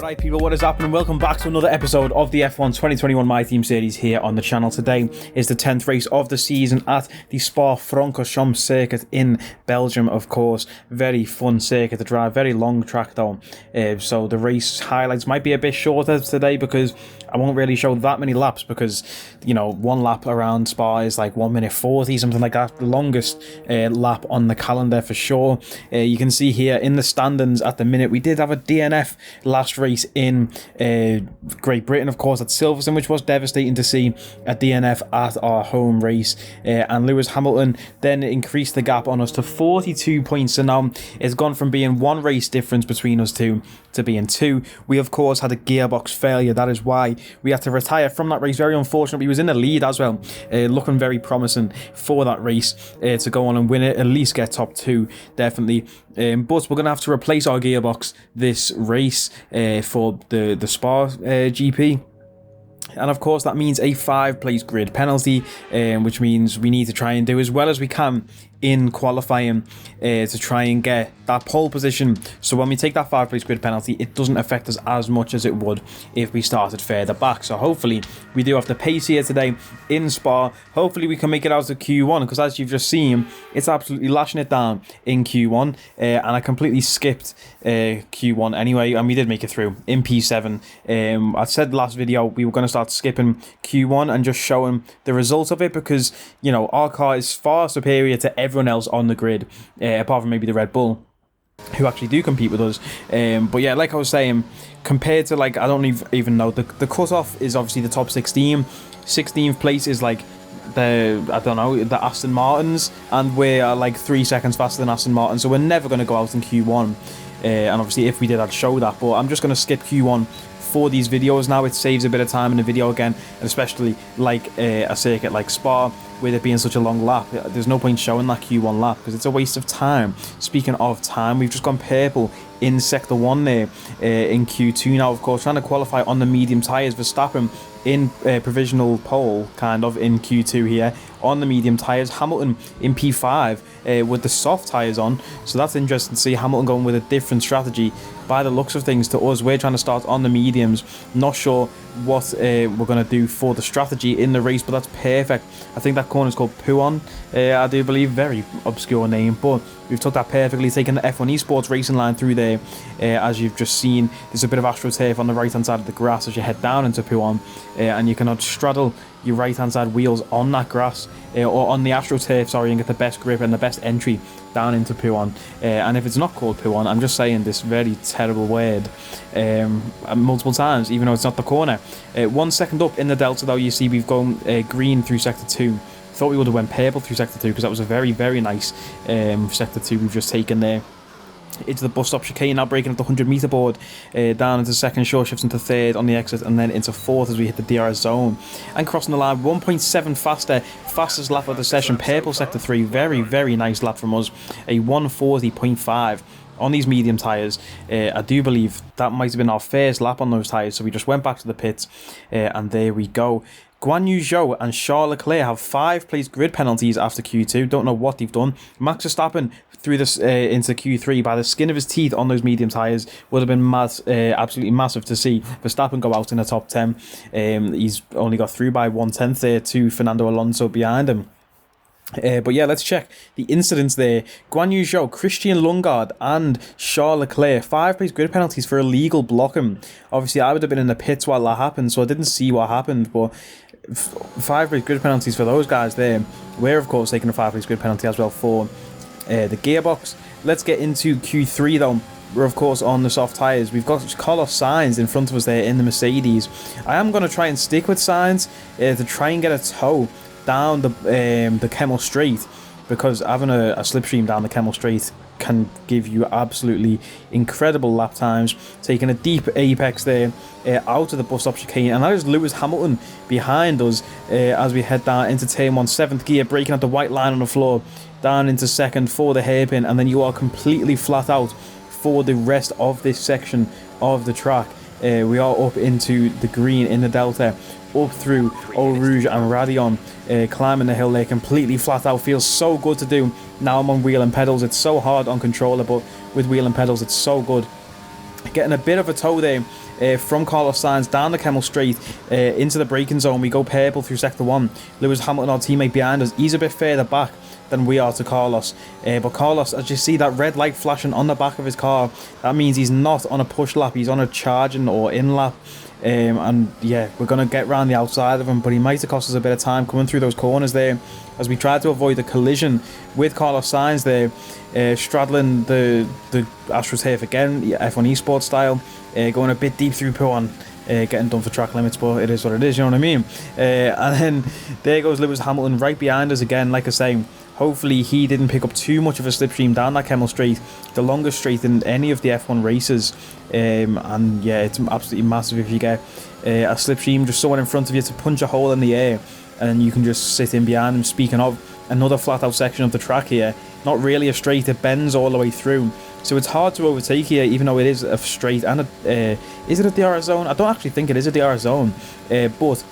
Alright people, what is happening? Welcome back to another episode of the F1 2021 My Team series here on the channel. Today is the 10th race of the season at the Spa-Francorchamps circuit in Belgium, of course. Very fun circuit to drive, very long track though. So the race highlights might be a bit shorter today because I won't really show that many laps because, you know, one lap around Spa is like 1 minute 40, something like that. The longest lap on the calendar for sure. You can see here in the standings at the minute, we did have a DNF last race in Great Britain, of course, at Silverstone, which was devastating to see a DNF at our home race. And Lewis Hamilton then increased the gap on us to 42 points. So now it's gone from being one race difference between us two to being two. We, of course, had a gearbox failure. That is why we had to retire from that race. Very unfortunate. He was in the lead as well, looking very promising for that race to go on and win it, at least get top two, definitely. But we're going to have to replace our gearbox this race for the Spa GP. And of course that means a 5-place grid penalty, which means we need to try and do as well as we can in qualifying to try and get that pole position. So when we take that 5-place grid penalty, it doesn't affect us as much as it would if we started further back. So hopefully we do have the pace here today in Spa. Hopefully we can make it out to Q1, because as you've just seen, it's absolutely lashing it down in Q1, and I completely skipped Q1 anyway, and we did make it through in P7. I said last video we were going to start skipping Q1 and just showing the results of it, because, you know, our car is far superior to everyone else on the grid, apart from maybe the Red Bull, who actually do compete with us. But yeah, like I was saying, compared to, like, I don't even know, the cut-off is obviously the top 16. 16th place is like the Aston Martins, and we're like 3 seconds faster than Aston Martin, so we're never going to go out in Q1. And obviously if we did, I'd show that, but I'm just going to skip Q1 for these videos now. It saves a bit of time in the video again, and especially like a circuit like Spa, with it being such a long lap, there's no point showing that Q1 lap because it's a waste of time. Speaking of time, we've just gone purple in sector 1 there in Q2 now, of course, trying to qualify on the medium tyres. Verstappen in provisional pole kind of in Q2 here on the medium tyres, Hamilton in P5 with the soft tyres on. So that's interesting to see Hamilton going with a different strategy by the looks of things to us. We're trying to start on the mediums. Not sure what we're going to do for the strategy in the race, but that's perfect. I think that corner is called Puon, I do believe. Very obscure name, but we've took that perfectly, taking the F1 Esports racing line through there. As you've just seen, there's a bit of AstroTurf on the right hand side of the grass as you head down into Puon, and you cannot straddle your right hand side wheels on that grass or on the AstroTurf, sorry, and get the best grip and the best entry down into Puon. And if it's not called Puon, I'm just saying this very terrible word multiple times, even though it's not the corner. 1 second up in the Delta though, you see we've gone green through sector 2. Thought we would have went purple through sector 2 because that was a very, very nice sector 2 we've just taken there. Into the bus stop chicane now, breaking up the 100-meter board, down into second, short shifts into third on the exit, and then into fourth as we hit the DRS zone and crossing the line 1.7 faster, fastest lap of the session, purple sector 3. Very, very nice lap from us, a 140.5 on these medium tyres. I do believe that might have been our first lap on those tyres, so we just went back to the pits, and there we go. Guan Yu Zhou and Charles Leclerc have 5-place grid penalties after Q2. Don't know what they've done. Max Verstappen through this into Q3 by the skin of his teeth on those medium tyres. Would have been absolutely massive to see Verstappen go out in the top 10. He's only got through by 1/10 there to Fernando Alonso behind him. But yeah, let's check the incidents there. Guan Yu Zhou, Christian Lundgaard and Charles Leclerc, 5-place grid penalties for illegal blocking. Obviously I would have been in the pits while that happened, so I didn't see what happened, but 5-place grid penalties for those guys there. We're of course taking a 5-place grid penalty as well for the gearbox. Let's get into Q3 though. We're of course on the soft tyres. We've got Carlos Sainz in front of us there in the Mercedes. I am going to try and stick with Sainz to try and get a tow down the Kemmel Straight, because having a slipstream down the Kemmel Straight can give you absolutely incredible lap times. Taking a deep apex there out of the bus stop chicane, and that is Lewis Hamilton behind us as we head down into turn 1, 7th gear, breaking up the white line on the floor, down into second for the hairpin, and then you are completely flat out for the rest of this section of the track. We are up into the green in the Delta, up through Eau Rouge and Radion, climbing the hill there completely flat out. Feels so good to do. Now I'm on wheel and pedals. It's so hard on controller, but with wheel and pedals it's so good. Getting a bit of a tow there from Carlos Sainz down the Kemmel Straight into the braking zone. We go purple through sector 1. Lewis Hamilton, our teammate behind us, he's a bit further back than we are to Carlos, but Carlos, as you see that red light flashing on the back of his car, that means he's not on a push lap, he's on a charging or in lap. And yeah, we're going to get round the outside of him, but he might have cost us a bit of time coming through those corners there as we tried to avoid the collision with Carlos Sainz there, straddling the AstroTurf again, F1 Esports style, going a bit deep through P1, getting done for track limits, but it is what it is, you know what I mean? And then there goes Lewis Hamilton right behind us again. Like I say, hopefully he didn't pick up too much of a slipstream down that Kemmel Straight, the longest straight in any of the F1 races. And yeah, it's absolutely massive if you get a slipstream, just someone in front of you to punch a hole in the air, and you can just sit in behind him. Speaking of, another flat out section of the track here, not really a straight, it bends all the way through, so it's hard to overtake here, even though it is a straight. And is it a DRS zone? I don't actually think it is a DRS zone, but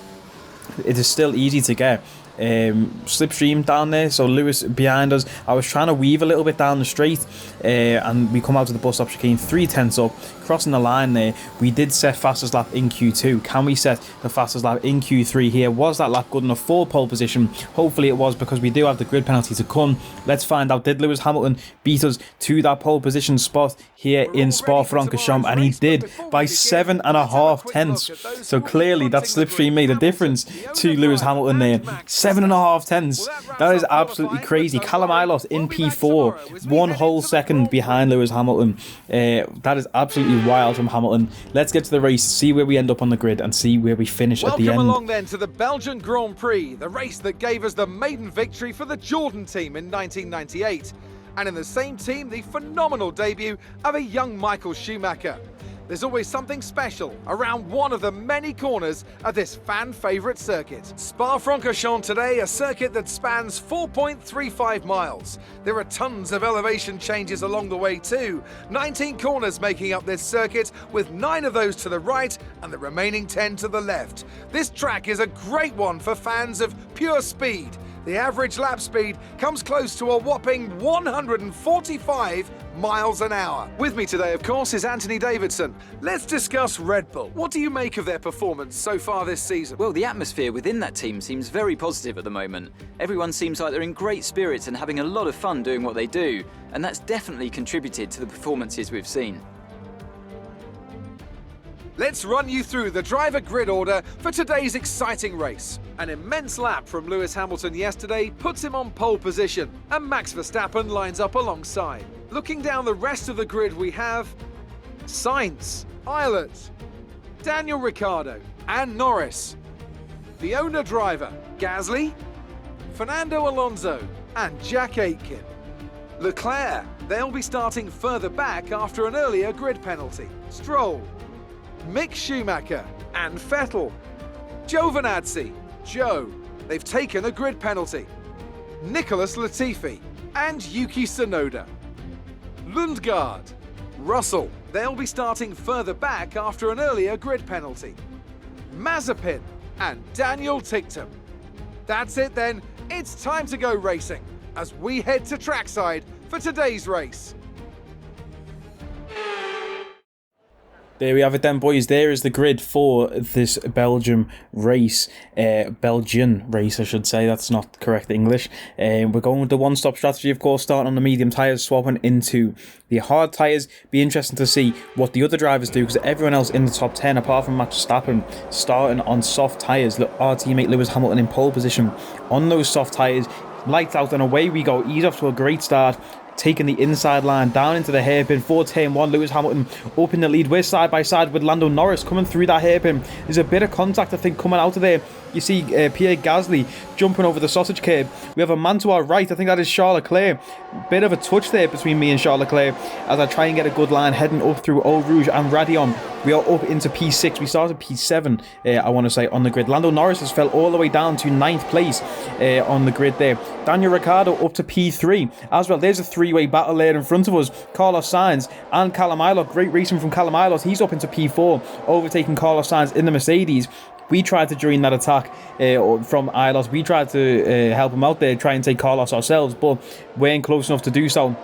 it is still easy to get. Slipstream down there, so Lewis behind us. I was trying to weave a little bit down the straight, and we come out to the bus stop chicane 3/10 up, crossing the line there. We did set fastest lap in Q2. Can we set the fastest lap in Q3 here? Was that lap good enough for pole position? Hopefully it was, because we do have the grid penalty to come. Let's find out. Did Lewis Hamilton beat us to that pole position spot here in Spa-Francorchamps? And he did by 7.5 tenths. So clearly that slipstream made a difference to Lewis Hamilton there. 7.5 tenths. That is absolutely crazy. Callum Ilott in P4, 1 whole second behind Lewis Hamilton. That is absolutely wild from Hamilton. Let's get to the race, see where we end up on the grid, and see where we finish at the end. Welcome along then to the Belgian Grand Prix, the race that gave us the maiden victory for the Jordan team in 1998. And in the same team, the phenomenal debut of a young Michael Schumacher. There's always something special around one of the many corners of this fan-favourite circuit. Spa-Francorchamps today, a circuit that spans 4.35 miles. There are tons of elevation changes along the way too. 19 corners making up this circuit, with 9 of those to the right and the remaining 10 to the left. This track is a great one for fans of pure speed. The average lap speed comes close to a whopping 145 miles an hour. With me today, of course, is Anthony Davidson. Let's discuss Red Bull. What do you make of their performance so far this season? Well, the atmosphere within that team seems very positive at the moment. Everyone seems like they're in great spirits and having a lot of fun doing what they do, and that's definitely contributed to the performances we've seen. Let's run you through the driver grid order for today's exciting race. An immense lap from Lewis Hamilton yesterday puts him on pole position, and Max Verstappen lines up alongside. Looking down the rest of the grid, we have Sainz, Ilott, Daniel Ricciardo and Norris. The owner driver, Gasly, Fernando Alonso and Jack Aitken. Leclerc, they'll be starting further back after an earlier grid penalty. Stroll, Mick Schumacher and Vettel. Giovinazzi, Joe, they've taken a grid penalty. Nicholas Latifi and Yuki Tsunoda. Lundgaard, Russell, they'll be starting further back after an earlier grid penalty. Mazepin and Daniel Ticktum. That's it then, it's time to go racing as we head to trackside for today's race. There we have it then, boys. There is the grid for this Belgian race. Belgian race, I should say. That's not correct English. We're going with the one-stop strategy, of course, starting on the medium tyres, swapping into the hard tyres. Be interesting to see what the other drivers do, because everyone else in the top 10, apart from Max Verstappen, starting on soft tyres. Look, our teammate Lewis Hamilton in pole position on those soft tyres. Lights out and away we go. He's off to a great start, taking the inside line down into the hairpin for turn 1. Lewis Hamilton up in the lead. We're side by side with Lando Norris coming through that hairpin. There's a bit of contact, I think, coming out of there. You see Pierre Gasly jumping over the sausage curb. We have a man to our right. I think that is Charles Leclerc. Bit of a touch there between me and Charles Leclerc as I try and get a good line heading up through Eau Rouge and Radion. We are up into P6. We started P7, I want to say, on the grid. Lando Norris has fell all the way down to 9th place on the grid there. Daniel Ricciardo up to P3 as well. There's a three-way battle there in front of us. Carlos Sainz and Callum Ilott. Great racing from Callum Ilott. He's up into P4, overtaking Carlos Sainz in the Mercedes. We tried to join that attack from Ilott. We tried to help him out there, try and take Carlos ourselves, but weren't close enough to do so.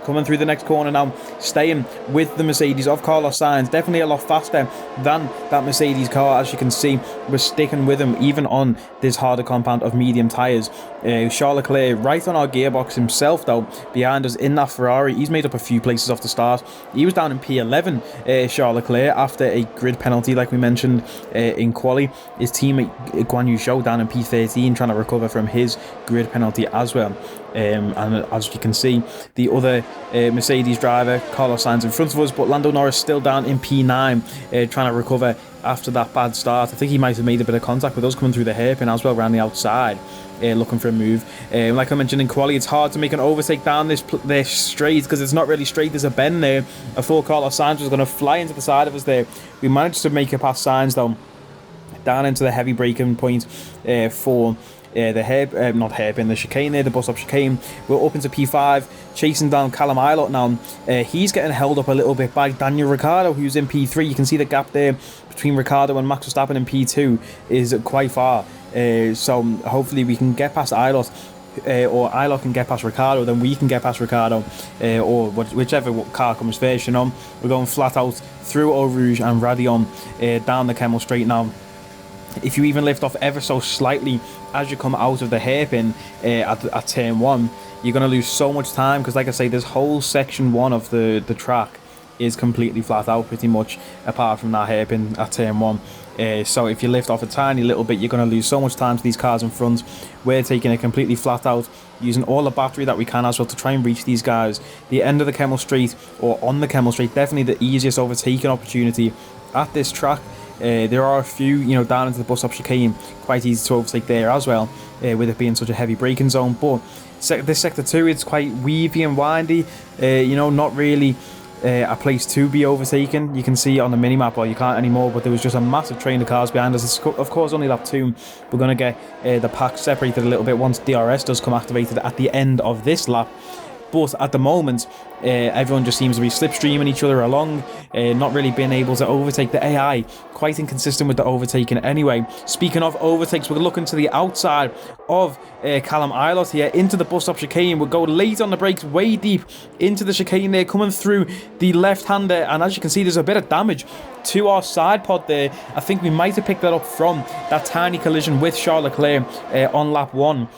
coming through the next corner now, staying with the Mercedes of Carlos Sainz, definitely a lot faster than that Mercedes car. As you can see, we're sticking with him even on this harder compound of medium tyres. Charles Leclerc right on our gearbox himself though, behind us in that Ferrari. He's made up a few places off the start. He was down in P11, Charles Leclerc, after a grid penalty like we mentioned in quali. His teammate Guan Yu Zhou down in P13 trying to recover from his grid penalty as well. And as you can see, the other Mercedes driver, Carlos Sainz, in front of us, but Lando Norris still down in P9, trying to recover after that bad start. I think he might have made a bit of contact with us coming through the hairpin as well, around the outside, looking for a move. Like I mentioned in quali, it's hard to make an overtake down this straight because it's not really straight. There's a bend there. I thought Carlos Sainz was going to fly into the side of us there. We managed to make it past Sainz though, down into the heavy braking point for the chicane there, the bus stop chicane. We're up into P5, chasing down Callum Ilott now. He's getting held up a little bit by Daniel Ricciardo, who's in P3. You can see the gap there between Ricciardo and Max Verstappen in P2 is quite far. So hopefully we can get past Ilott, or Ilott can get past Ricciardo, then we can get past Ricciardo, or whichever car comes first, you know. We're going flat out through Eau Rouge and Radion, down the Kemmel Straight now. If you even lift off ever so slightly as you come out of the hairpin at turn 1, you're going to lose so much time, because like I say, this whole section 1 of the track is completely flat out pretty much, apart from that hairpin at turn 1. So if you lift off a tiny little bit, you're going to lose so much time to these cars in front. We're taking it completely flat out, using all the battery that we can as well to try and reach these guys. The end of the Kemmel Straight, or on the Kemmel Straight, definitely the easiest overtaking opportunity at this track. There are a few, you know, down into the bus stop chicane, quite easy to overtake there as well, with it being such a heavy braking zone. But this sector 2, it's quite weavy and windy, you know, not really a place to be overtaken. You can see on the mini-map, or you can't anymore, but there was just a massive train of cars behind us. It's of course only lap 2. We're going to get the pack separated a little bit once DRS does come activated at the end of this lap. But at the moment, everyone just seems to be slipstreaming each other along, not really being able to overtake. The AI, quite inconsistent with the overtaking anyway. Speaking of overtakes, we're looking to the outside of Callum Ilott here, into the bus stop chicane. We'll go late on the brakes, way deep into the chicane there, coming through the left-hander. And as you can see, there's a bit of damage to our side pod there. I think we might have picked that up from that tiny collision with Charles Leclerc on lap 1.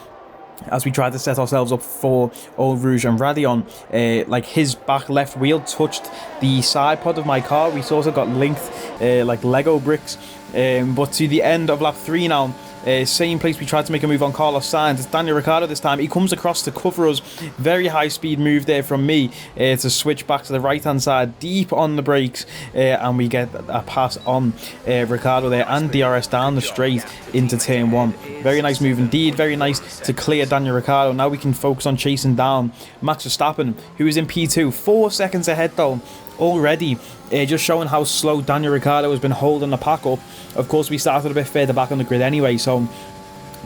As we tried to set ourselves up for Eau Rouge and Radion, like his back left wheel touched the side pod of my car. We sort of got linked like Lego bricks. But to the end of lap 3 now, same place we tried to make a move on Carlos Sainz. It's Daniel Ricciardo this time. He comes across to cover us. Very high speed move there from me to switch back to the right hand side, deep on the brakes, and we get a pass on Ricciardo there, and DRS down the straight into turn 1. Very nice move indeed. Very nice to clear Daniel Ricciardo. Now we can focus on chasing down Max Verstappen, who is in P2, 4 seconds ahead though already, just showing how slow Daniel Ricciardo has been holding the pack up. Of course, we started a bit further back on the grid anyway, so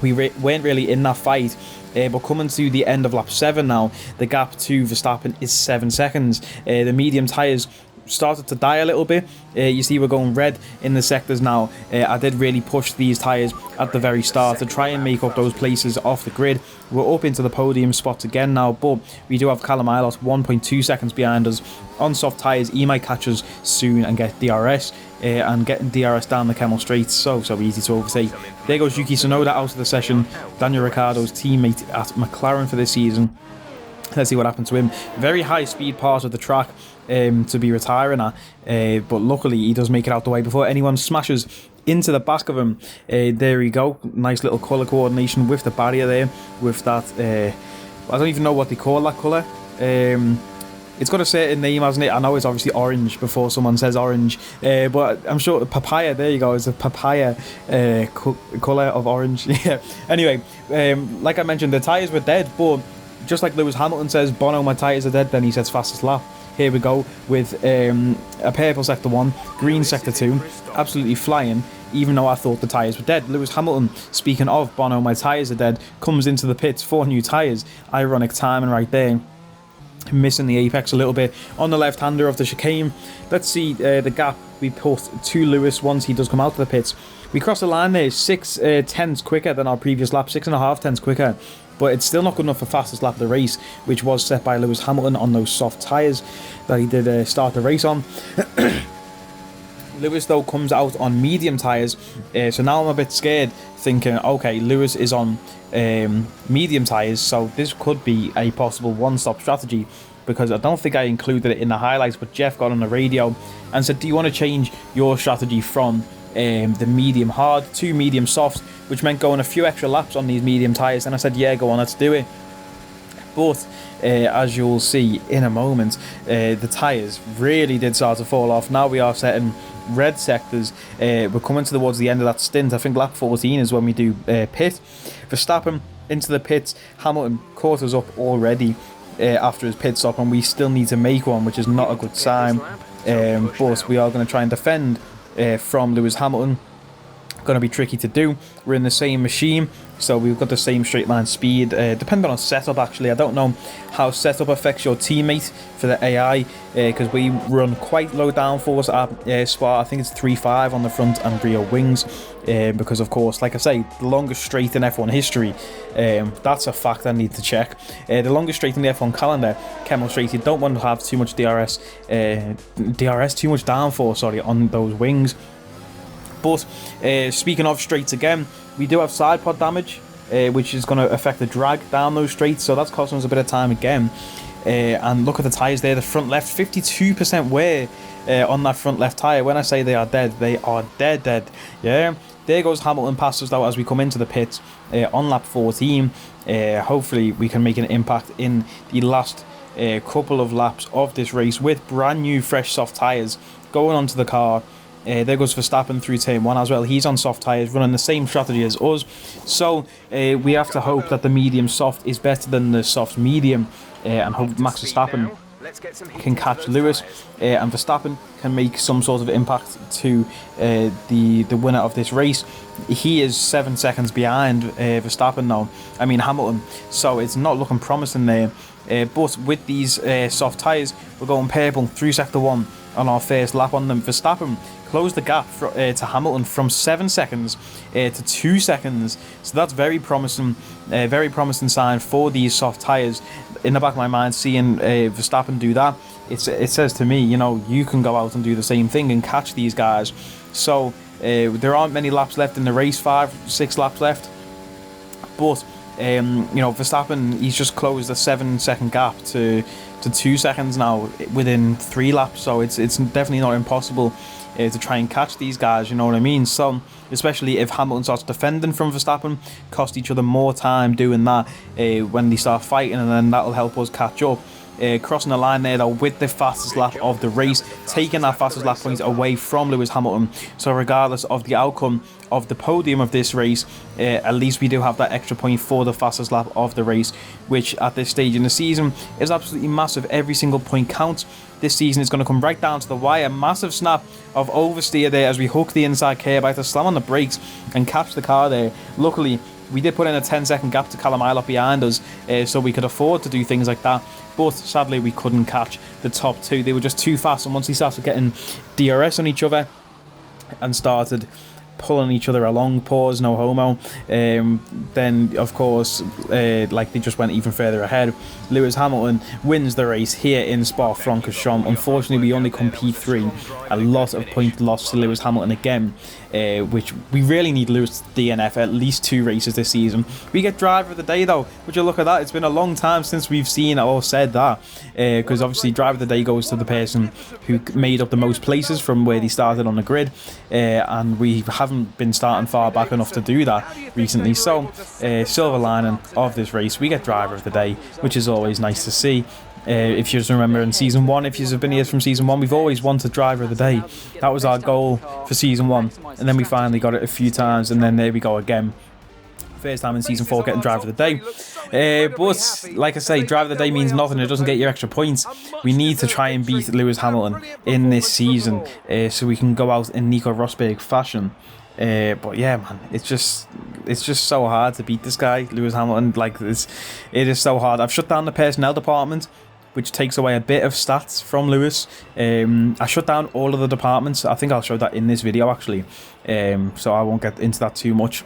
we weren't really in that fight. But coming to the end of lap 7 now, the gap to Verstappen is 7 seconds. The medium tyres started to die a little bit. You see we're going red in the sectors now. I did really push these tyres at the very start to try and make up those places off the grid. We're up into the podium spots again now, but we do have Callum Ilott 1.2 seconds behind us on soft tyres. He might catch us soon and get DRS, and getting DRS down the Kemmel Straight so easy to overtake. There goes Yuki Tsunoda out of the session, Daniel Ricciardo's teammate at McLaren for this season. Let's see what happened to him. Very high speed part of the track to be retiring at, but luckily he does make it out the way before anyone smashes into the back of him. There we go. Nice little colour coordination with the barrier there, with that, I don't even know what they call that colour. It's got a certain name, hasn't it? I know it's obviously orange before someone says orange, but I'm sure papaya, there you go, it's a papaya colour of orange. Yeah. Anyway, like I mentioned, the tyres were dead, but just like Lewis Hamilton says, Bono, my tyres are dead, then he says fastest lap. Here we go with a purple sector 1, green sector 2, absolutely flying, even though I thought the tyres were dead. Lewis Hamilton, speaking of Bono, my tyres are dead, comes into the pits for new tyres. Ironic timing right there. missing the apex a little bit on the left-hander of the chicane. Let's see the gap we put to Lewis once he does come out of the pits. We crossed the line there 6 tenths quicker than our previous lap, 6.5 tenths quicker, but it's still not good enough for fastest lap of the race, which was set by Lewis Hamilton on those soft tyres that he did start the race on. Lewis, though, comes out on medium tyres, so now I'm a bit scared, thinking, okay, Lewis is on medium tyres, so this could be a possible one-stop strategy, because I don't think I included it in the highlights, but Jeff got on the radio and said, do you want to change your strategy from the medium hard to medium soft, which meant going a few extra laps on these medium tyres? And I said, yeah, go on, let's do it. But as you'll see in a moment, the tyres really did start to fall off. Now we are setting red sectors. We're coming towards the end of that stint. I think lap 14 is when we do pit. Verstappen into the pits. Hamilton caught us up already after his pit stop, and we still need to make one, which is not a good sign. But we are going to try and defend from Lewis Hamilton. Going to be tricky to do. We're in the same machine, so we've got the same straight line speed, depending on setup. Actually, I don't know how setup affects your teammate for the AI, because we run quite low downforce at Spa. I think it's 3.5 on the front and rear wings, because of course, like I say, the longest straight in F1 history. That's a fact I need to check. The longest straight in the F1 calendar, Kemmel straight. You don't want to have too much too much downforce, sorry, on those wings. But speaking of straights again, we do have side pod damage, which is going to affect the drag down those straights, so that's costing us a bit of time again. And look at the tyres there, the front left, 52% wear on that front left tyre. When I say they are dead, they are dead. Yeah, there goes Hamilton past us though as we come into the pits on lap 14. Hopefully we can make an impact in the last couple of laps of this race with brand new fresh soft tyres going onto the car. There goes Verstappen through turn 1 as well. He's on soft tyres, running the same strategy as us. So we have to hope that the medium soft is better than the soft medium, and hope Max Verstappen can catch Lewis, and Verstappen can make some sort of impact to the winner of this race. He is 7 seconds behind Verstappen now. I mean Hamilton. So it's not looking promising there. But with these soft tyres, we're going purple through sector 1 on our first lap on them. Verstappen closed the gap to Hamilton from 7 seconds to 2 seconds. So that's very promising sign for these soft tyres. In the back of my mind, seeing Verstappen do that, it says to me, you know, you can go out and do the same thing and catch these guys. So there aren't many laps left in the race, 5-6 laps left. But you know, Verstappen, he's just closed a 7-second gap to 2 seconds now within 3 laps. So it's definitely not impossible to try and catch these guys, you know what I mean? So especially if Hamilton starts defending from Verstappen, cost each other more time doing that when they start fighting, and then that'll help us catch up. Crossing the line there though with the fastest lap of the race, taking that fastest lap point away from Lewis Hamilton. So regardless of the outcome of the podium of this race, at least we do have that extra point for the fastest lap of the race, which at this stage in the season is absolutely massive. Every single point counts. This season is going to come right down to the wire. Massive snap of oversteer there as we hook the inside curb. I had to slam on the brakes and catch the car there. Luckily, we did put in a 10-second gap to Callum Ilott behind us, so we could afford to do things like that. But sadly, we couldn't catch the top two. They were just too fast, and once they started getting DRS on each other and started pulling each other along, pause, no homo, then of course like they just went even further ahead. Lewis Hamilton wins the race here in Spa-Francorchamps. Unfortunately, we only come P3. A lot of point loss to Lewis Hamilton again, which we really need Lewis DNF at least 2 races this season. We get driver of the day though. Would you look at that? It's been a long time since we've seen or said that, because obviously driver of the day goes to the person who made up the most places from where they started on the grid, and we haven't been starting far back enough to do that recently. So silver lining of this race, we get driver of the day, which is always nice to see. If you just remember in season 1, if you've been here from season 1, we've always wanted driver of the day. That was our goal for season 1, and then we finally got it a few times, and then there we go again. First time in season 4 getting driver of the day. But like I say, driver of the day means nothing. It doesn't get your extra points. We need to try and beat Lewis Hamilton in this season, so we can go out in Nico Rosberg fashion. But yeah, man, it's just so hard to beat this guy, Lewis Hamilton. Like it is so hard. I've shut down the personnel department which takes away a bit of stats from Lewis. I shut down all of the departments. I think I'll show that in this video actually, so I won't get into that too much.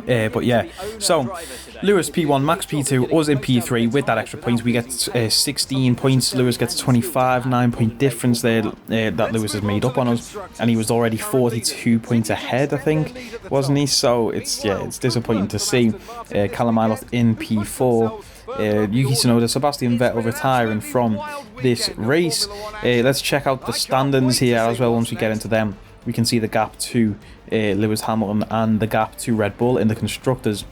But yeah, so Lewis P1, Max P2, us in P3. With that extra points, we get 16 points. Lewis gets 25, 9-point difference there that Lewis has made up on us, and he was already 42 points ahead, I think, wasn't he? So it's disappointing to see. Callum Ilott in P4. Yuki Tsunoda, Sebastian Vettel retiring from this race. Let's check out the standings here as well. Once we get into them, we can see the gap to Lewis Hamilton and the gap to Red Bull in the constructors.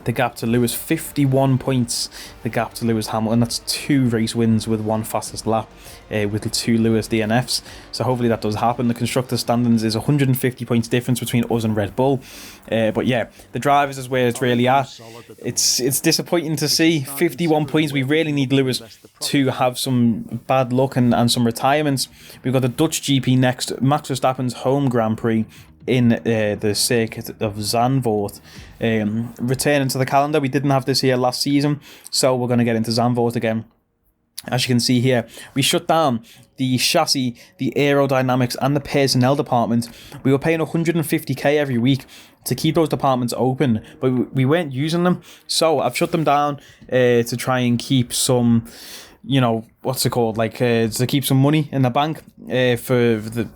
The gap to Lewis, 51 points. The gap to Lewis Hamilton, that's 2 race wins with 1 fastest lap, with 2 Lewis DNFs. So hopefully that does happen. The constructor standings is 150 points difference between us and Red Bull. But yeah, the drivers is where it's really at. It's disappointing to see 51 points. We really need Lewis to have some bad luck and some retirements. We've got the Dutch GP next, Max Verstappen's home Grand Prix in the Circuit of Zandvoort, returning to the calendar. We didn't have this here last season, so we're going to get into Zandvoort again. As you can see here, we shut down the chassis, the aerodynamics and the personnel department. We were paying 150k every week to keep those departments open, but we weren't using them, so I've shut them down to try and keep some, you know, what's it called, like to keep some money in the bank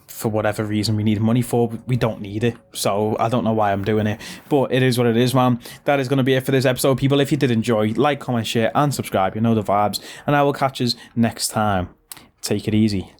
for whatever reason we need money for. We don't need it, so I don't know why I'm doing it, but it is what it is, man. That is going to be it for this episode, people. If you did enjoy, like, comment, share and subscribe, you know the vibes, and I will catch you next time. Take it easy.